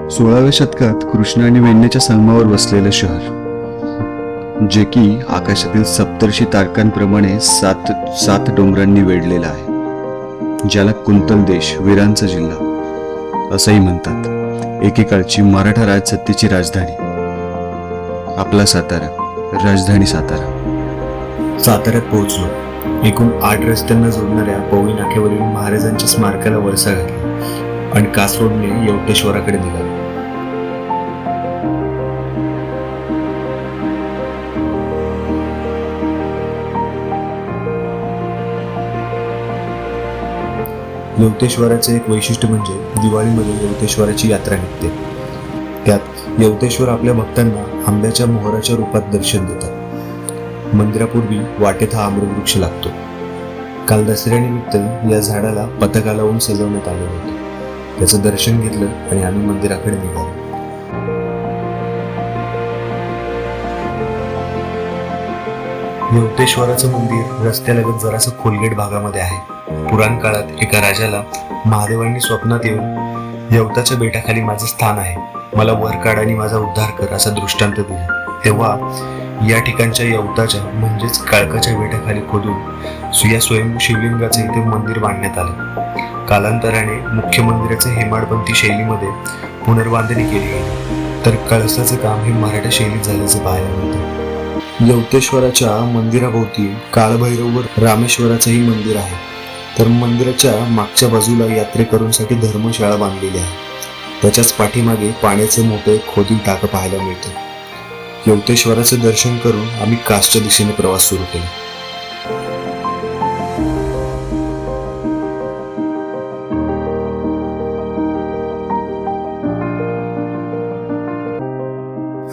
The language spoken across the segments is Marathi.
16व्या शतकात कृष्णा आणि वेण्णाच्या संगमावर वसलेलं शहर, जे की आकाशातील सप्तर्षी तारकांप्रमाणे सात डोंगरांनी वेढलेलं आहे, ज्याला कुंतल देश, वीरांचा जिल्हा असंही म्हणतात. एकेकाळची मराठा राजसत्तेची राजधानी आपला सातारा, राजधानी सातारा. साताऱ्यात पोहोचलो. एकूण 8 रस्त्यांना जोडणाऱ्या पवई नाक्यावरील महाराजांच्या स्मारकाला वळसा घातला आणि कास रोडने यवतेश्वराकडे निघालो. यवतेश्वराचे एक वैशिष्ट्य म्हणजे दिवाळीमध्ये यवतेश्वराची यात्रा निघते. त्यात यवतेश्वर आपल्या भक्तांना आंब्याच्या मोहराच्या रूपात दर्शन देतात. मंदिरापूर्वी वाटेत हा आम्रवृक्ष लागतो. काल दसऱ्यानिमित्त या झाडाला पताका लावून सजवण्यात आले होते. त्याचं दर्शन घेतलं आणि आम्ही मंदिराकडे निघालो. यवतेश्वराचं मंदिर रस्त्यालगत जरासं खोलगेट भागामध्ये आहे. पुराण काळात एका राजाला महादेवांनी स्वप्नात येऊन यवताच्या बेटाखाली माझं स्थान आहे, मला वर काढ आणि माझा उद्धार कर असा दृष्टांत दिला. तेव्हा या ठिकाणच्या यवताच्या म्हणजेच काळकाच्या बेटाखाली खोदून या स्वयंभू शिवलिंगाचे इथे मंदिर बांधण्यात आले. कालांतराने मुख्य मंदिराचे हेमाडपंथी शैलीमध्ये पुनर्बांधणी केली गेली, तर कळसाचं काम हे मराठा शैलीत झाल्याचं पाहायला मिळतं. यवतेश्वराच्या मंदिराभोवती काळभैरव व रामेश्वराचंही मंदिर आहे. तर मंदिराच्या मागच्या बाजूला यात्रेकरूंसाठी धर्मशाळा बांधलेली आहे. त्याच्याच पाठीमागे पाण्याचे मोठे खोदील टाकं पाहायला मिळतं. यवतेश्वराचं दर्शन करून आम्ही कासच्या दिशेने प्रवास सुरू केला.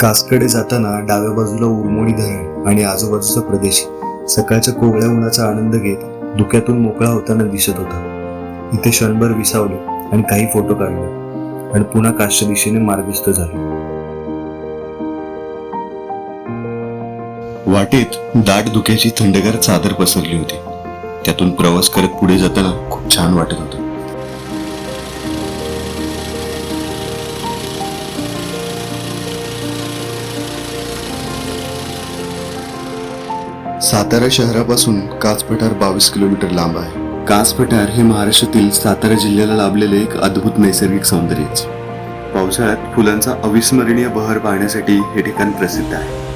कासकडे जाताना डाव्या बाजूला उरमोडी धरण आणि आजूबाजूचा प्रदेश सकाळच्या कोवळ्या उन्हाचा आनंद घेत धुक्यातून मोकळा होताना दिसत होता. इथे क्षणभर विसावलो आणि काही फोटो काढले आणि पुन्हा कासच्या दिशेने मार्गस्थ झालो. वाटेत दाट धुक्याची थंडगार चादर पसरली होती. त्यातून प्रवास करत पुढे जाताना खूप छान वाटत होतं. सातारा शहरापासून कास पठार 22 किलोमीटर लांब आहे. कास पठार हे महाराष्ट्रातील सातारा जिल्ह्याला लाभलेले एक अद्भुत नैसर्गिक सौंदर्य. पावसाळ्यात फुलांचा अविस्मरणीय बहर पाहण्यासाठी हे ठिकाण प्रसिद्ध आहे.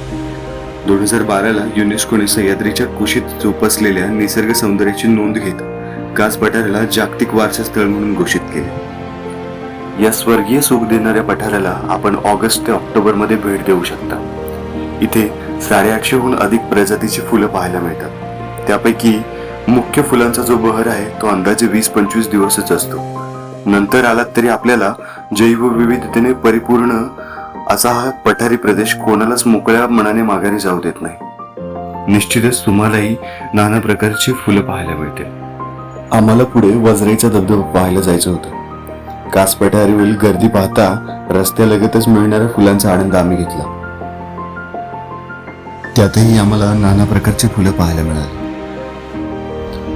2012ला युनेस्कोने सह्याद्रीच्या कुशीत जोपासलेल्या निसर्ग सौंदर्याची नोंद घेत कास पठाराला जागतिक वारसा स्थळ म्हणून घोषित केले. या स्वर्गीय सुख देणाऱ्या पठाराला आपण ऑगस्ट ते ऑक्टोबर मध्ये भेट देऊ शकता. इथे 850हून अधिक प्रजातीची फुलं पाहायला मिळतात. त्यापैकी मुख्य फुलांचा जो बहर आहे तो अंदाजे 20-25 दिवसच असतो. नंतर आलात तरी आपल्याला जैवविविधतेने परिपूर्ण असा हा पठारी प्रदेश कोणालाच मोकळ्या मनाने माघारी जाऊ देत नाही. निश्चितच तुम्हालाही नाना प्रकारची फुलं पाहायला मिळतील. आम्हाला पुढे वजराईचा धबधबा पाहायला जायचं होतं. कास पठारावरील गर्दी पाहता रस्त्यालगतच मिळणाऱ्या फुलांचा आनंद आम्ही घेतला. त्यातही आम्हाला नाना प्रकारची फुलं पाहायला मिळाली.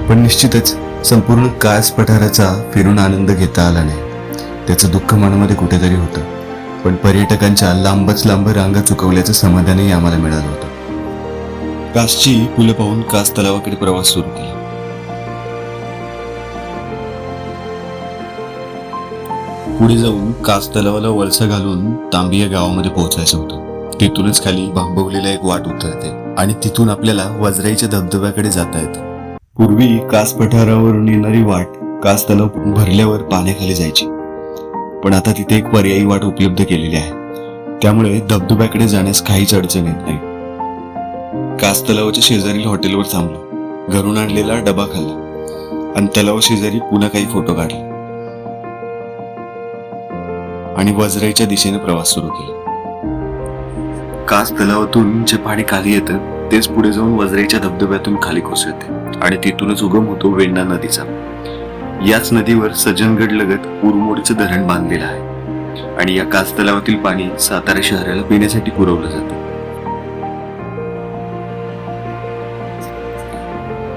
पण निश्चितच संपूर्ण कास पठाराचा फिरून आनंद घेता आला नाही. त्याचं दुःख मनामध्ये कुठेतरी होतं. पण पर्यटकांच्या लांबच लांब रांगा चुकवल्याचं समाधानही आम्हाला मिळालं होतं. कासची फुलं पाहून कास तलावाकडे प्रवास सुरू केला. पुढे जाऊन कास तलावाला वळसा घालून तांबी या गावामध्ये पोहोचायचं होतं. तिथूनच खाली बांबवलेला एक वाट उतरते आणि तिथून आपल्याला वजराईच्या धबधब्याकडे जाता येतं. पूर्वी कास पठारावरून येणारी वाट कास तलाव भरल्यावर पाण्याखाली जायची, पण आता तिथे एक पर्यायी वाट उपलब्ध केलेली आहे. त्यामुळे धबधब्याकडे जाण्यास काहीच अडचण येत नाही. कास तलावाच्या शेजारील हॉटेलवर थांबलो. घरून आणलेला डबा खाल्ला आणि तलावा शेजारी पुन्हा काही फोटो काढले आणि वजराईच्या दिशेने प्रवास सुरू केला. कास तलावातून जे पाणी खाली येतं तेच पुढे जाऊन वजराईच्या धबधब्यातून खाली कोसळते आणि तिथूनच उगम होतो वेण्णा नदीचा. याच नदीवर सज्जनगड लगत उरमोडीचं धरण बांधलेलं आहे आणि या कास तलावातील पाणी सातारा शहराला पिण्यासाठी पुरवलं जातं.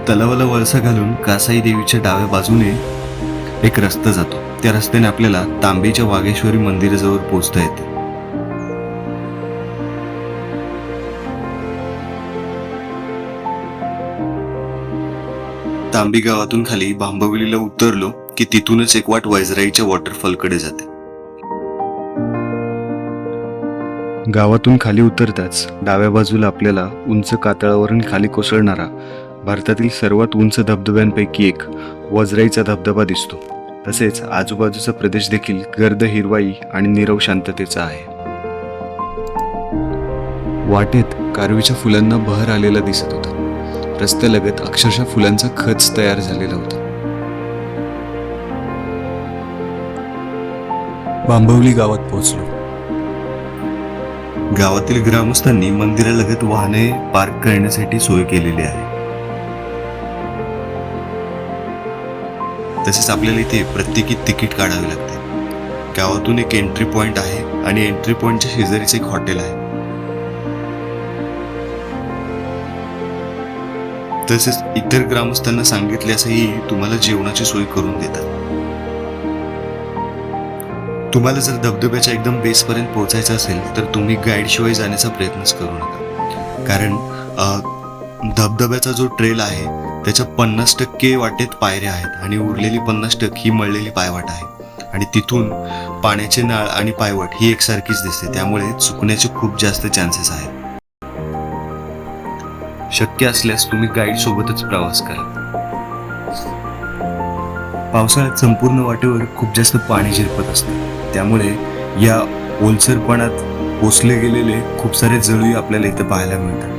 तलावाला वळसा घालून कासाई देवीच्या डाव्या बाजूने एक रस्ता जातो. त्या रस्त्याने आपल्याला तांबेच्या वाघेश्वरी मंदिराजवळ पोहोचता येते. तांबी गावातून खाली भांबवलीला उतरलो की तिथूनच एक वाट वैजराईच्या वॉटरफॉलकडे जाते. गावातून खाली उतरताच डाव्या बाजूला आपल्याला उंच कातळावरून खाली कोसळणारा भारतातील सर्वात उंच धबधब्यांपैकी एक वजराईचा धबधबा दिसतो. तसेच आजूबाजूचा प्रदेश देखील गर्द हिरवाई आणि नीरव शांततेचा आहे. वाटेत कारवीच्या फुलांना बहर आलेला दिसत होता. रस्त्यालगत अक्षरशः फुलांचा खच तयार झालेला होता. बांबवली गावात पोहोचलो. गावातील ग्रामस्थांनी मंदिरालगत वाहने पार्क करण्यासाठी सोय केलेली आहे. तसेच आपल्याला इथे प्रत्येकी तिकीट काढावे लागते. गावातून एक एंट्री पॉइंट आहे आणि एंट्री पॉइंटच्या शेजारीच एक हॉटेल आहे. तसेच इतर ग्रामस्थांना सांगितले असंही तुम्हाला जेवणाची सोय करून देतात. तुम्हाला जर धबधब्याच्या एकदम बेसपर्यंत पोहोचायचं असेल तर तुम्ही गाईडशिवाय जाण्याचा प्रयत्नच करू नका. कारण धबधब्याचा जो ट्रेल आहे त्याच्या 50% वाटेत पायऱ्या आहेत आणि उरलेली 50% ही मळलेली पायवाट आहे. आणि तिथून पाण्याचे नाळ आणि पायवाट ही एकसारखीच दिसते. त्यामुळे चुकण्याचे खूप जास्त चान्सेस आहेत. शक्य असल्यास तुम्ही गाईड सोबतच प्रवास करा. पावसाळ्यात संपूर्ण वाटेवर खूप जास्त पाणी झिरपत असते. त्यामुळे या ओलसरपणात पोचले गेलेले खूप सारे जळू आपल्याला इथं पाहायला मिळतात.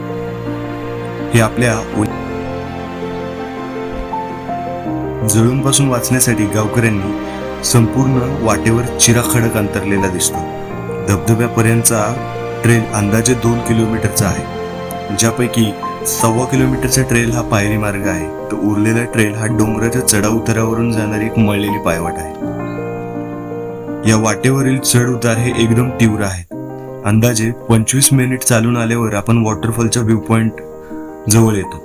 हे आपल्या जळूंपासून वाचण्यासाठी गावकऱ्यांनी संपूर्ण वाटेवर चिरा खडक अंतरलेला दिसतो. धबधब्यापर्यंतचा ट्रेल अंदाजे 2 किलोमीटरचा आहे, ज्यापैकी 1.25 किलोमीटरचा ट्रेल हा पायरी मार्ग आहे, तर उरलेला ट्रेल हा डोंगराच्या चढाव उतारावरून जाणारी एक मळलेली पायवाट आहे. या वाटेवरील चढ उतार हे एकदम तीव्र आहेत. अंदाजे 25 मिनिट चालून आल्यावर आपण वॉटरफॉलच्या व्ह्यू पॉइंट जवळ येतो.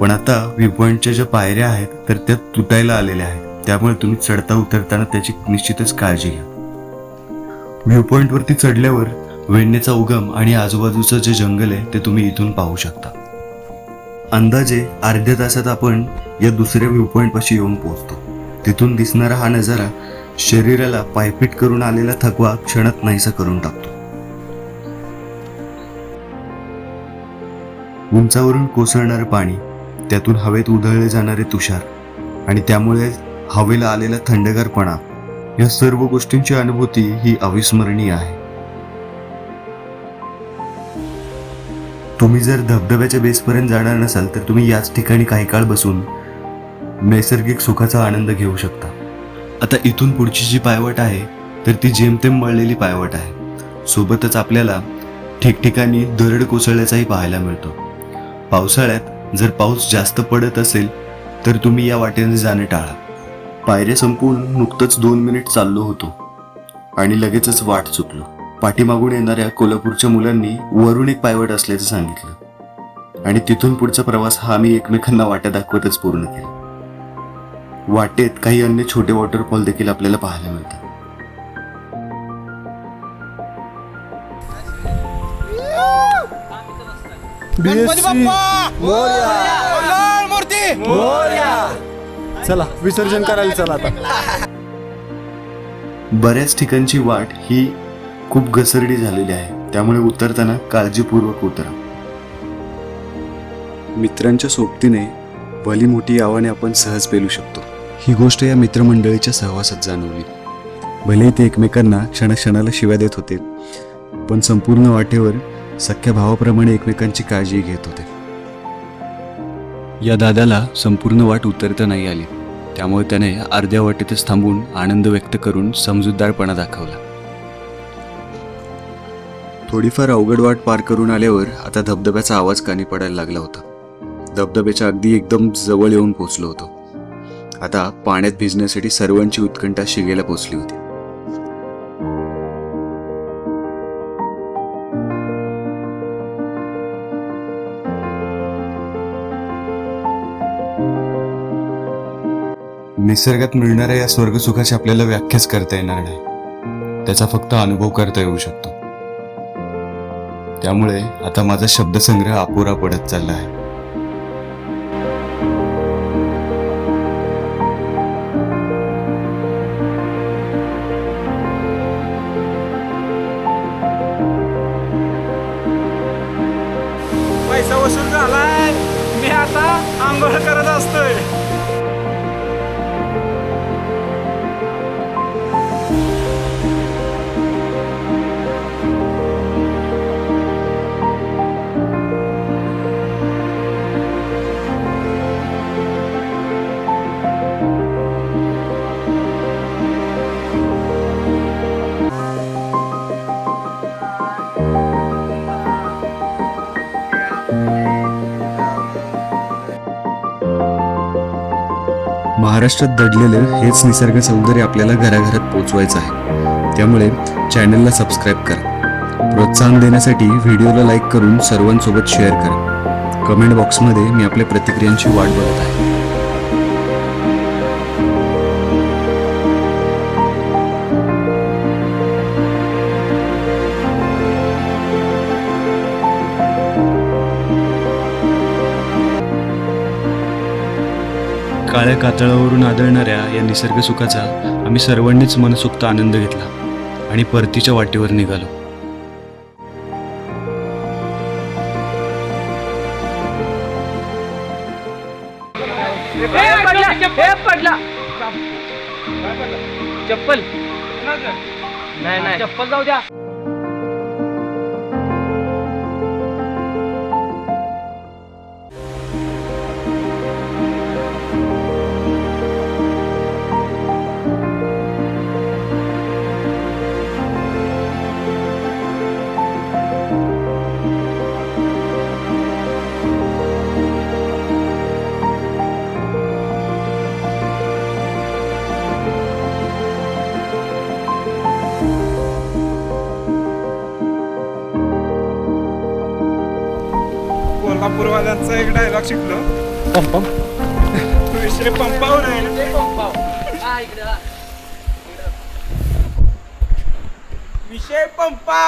पण आता व्ह्यू पॉइंटच्या ज्या पायऱ्या आहेत तर त्या तुटायला आलेल्या आहेत. त्यामुळे तुम्ही चढता उतरताना त्याची निश्चितच काळजी घ्या. व्ह्यू पॉइंट वरती चढल्यावर वेण्णेचा उगम आणि आजूबाजूचं जे जंगल आहे ते तुम्ही इथून पाहू शकता. अंदाजे अर्ध्या तासात आपण या दुसऱ्या व्ह्यू पॉइंट पाशी येऊन पोहोचतो. तिथून दिसणारा हा नजारा शरीराला पायपीट करून आलेला थकवा क्षणात नाहीसा करून टाकतो. उंचावरून कोसळणारं पाणी, त्यातून हवेत उधळले जाणारे तुषार आणि त्यामुळे हवेला आलेला थंडगारपणा, या सर्व गोष्टींची अनुभूती ही अविस्मरणीय आहे. तुम्ही जर धबधब्याच्या बेसपर्यंत जाणार नसाल तर तुम्ही याच ठिकाणी काही काळ बसून नैसर्गिक सुखाचा आनंद घेऊ शकता. आता इथून पुढची जी पायवाट आहे तर ती जेमतेम मळलेली पायवाट आहे. सोबतच आपल्याला ठिकठिकाणी दरड कोसळल्याचाही पाहायला मिळतो. पावसाळ्यात जर पाऊस जास्त पडत असेल तर तुम्ही या वाटेने जाणे टाळा. पायऱ्या संपून नुकतंच 2 मिनिट चाललो होतो आणि लगेचच वाट चुकलो. पाठीमागून येणाऱ्या कोल्हापूरच्या मुलांनी वरून एक पायवाट असल्याचं सांगितलं आणि तिथून पुढचा प्रवास हा आम्ही एकमेकांना वाटा दाखवतच पूर्ण केला. वाटेत काही अन्य छोटे वॉटरफॉल देखील आपल्याला पाहायला मिळतात. चला विसर्जन करायला चला आता. बऱ्याच ठिकाणची वाट ही खूप घसरडी झालेली आहे, त्यामुळे उतरताना काळजीपूर्वक उतरा. मित्रांच्या सोबतीने भली मोठी आव्हाने आपण सहज पेलू शकतो. ही गोष्ट या मित्रमंडळीच्या सहवासात जाणवली. भले ते एकमेकांना क्षणाक्षणाला शिव्या देत होते, पण संपूर्ण वाटेवर सख्या भावाप्रमाणे एकमेकांची काळजी घेत होते. या दादाला संपूर्ण वाट उतरता नाही आली, त्यामुळे त्याने अर्ध्या वाटेतच थांबून आनंद व्यक्त करून समजूतदारपणा दाखवला. थोडीफार अवघड वाट पार करून आल्यावर आता धबधब्याचा आवाज कानी पडायला लागला होता. धबधब्याच्या अगदी एकदम जवळ येऊन पोहोचलो होतो. आता पाण्यात भिजण्यासाठी सर्वांची उत्कंठा शिगेला पोहोचली होती. निसर्गात मिळणाऱ्या या स्वर्गसुखाची आपल्याला व्याख्याच करता येणार नाही, त्याचा फक्त अनुभव करता येऊ शकतो. त्यामुळे आता माझा शब्दसंग्रह अपुरा पडत चालला आहे. पैसा वसूल झालाय, मी आता आंघोळ करत असतोय. महाराष्ट्रात दडलेलं हेच निसर्ग सौंदर्य आपल्याला घराघरात पोहोचवायचं आहे. त्यामुळे चॅनलला सबस्क्राईब करा. प्रोत्साहन देण्यासाठी व्हिडिओला लाईक करून सर्वांसोबत शेअर करा. कमेंट बॉक्समध्ये मी आपल्या प्रतिक्रियांची वाट बघत आहे. काळ्या कातळावरून आदळणाऱ्या या निसर्ग सुखाचा आम्ही सर्वांनीच मनसोक्त आनंद घेतला आणि परतीच्या वाटेवर निघालो. पडला चप्पल नाही चप्पल जाऊ द्या. कोल्हापूरवाल्यांचा एक डायलॉग शिकलो. विषय पंपावर आहे. विषय पंपा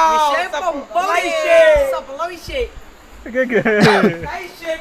विषय